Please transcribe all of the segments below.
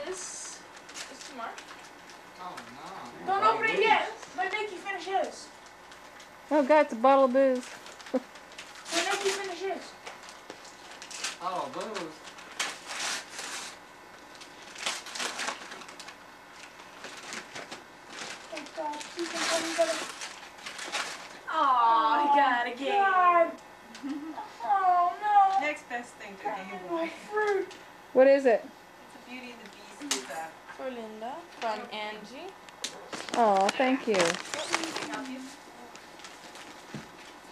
This is too much. Oh no. Don't open it yet. Let Nikki finish his. Oh God, it's a bottle of booze. Let Nikki finish his. Oh, booze. Thank God. Please don't tell me better. Oh, he got a game. God. Oh no. Next best thing to Game My Boy. fruit. What is it? It's a Beauty and the Beast. For Linda. From Angie. Oh, thank you. Can I help you?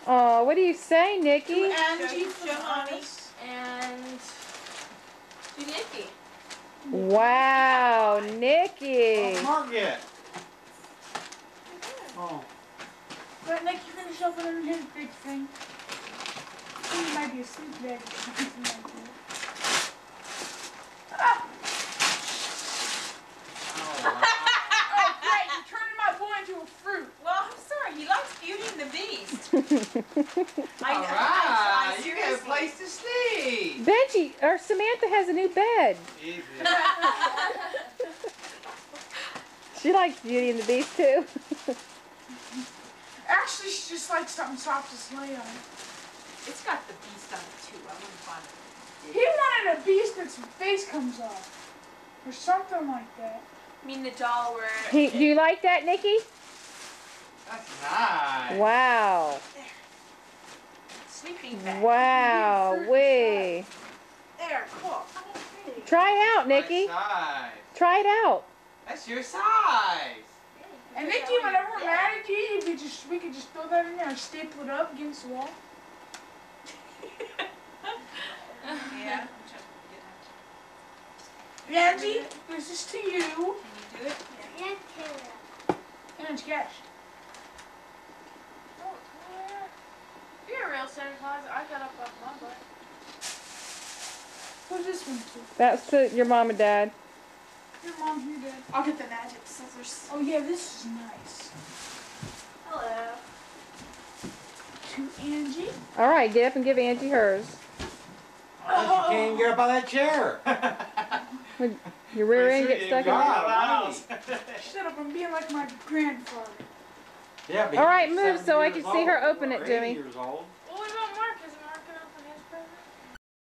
Oh, what do you say, Nikki? Angie Show from Mommy. Honest. And to Nikki. Wow, Nikki. Margaret. Oh. Let Nikki finish opening his big thing. He might be a sleep bag or something like that. Ah! Oh, wow. Oh, great! You're turning my boy into a fruit. Well, I'm sorry. He likes Beauty and the Beast. All right. You got a seriously. place to sleep. Benji, or Samantha has a new bed. Easy. She likes Beauty and the Beast too. Actually, she just likes something soft to lay on. It's got the Beast on it too. I wouldn't find it. He wanted a beast that's face comes off. Or something like that. I mean the doll where... Do you like that, Nikki? That's nice. Wow. Sleeping bag. Wow. Wee. There, cool. Try it out, Nikki. My size. Try it out. That's your size. And Nikki, whenever we're mad at you, we could just throw that in there and staple it up against the wall. Yeah. Angie, this is to you. Can you do it? And cash. You're a real Santa Claus. I got up off my butt. Who's this one to? That's to your mom and dad. Your mom, your dad. I'll get the magic scissors. Oh yeah, this is nice. Hello. To Angie. All right, get up and give Angie hers. You can't get up on that chair. Your rear end gets stuck in there. Shut up, I'm being like my grandfather. Yeah, but All right, he's move so I 70 can see her years open it, old, or Jimmy. 80 years old.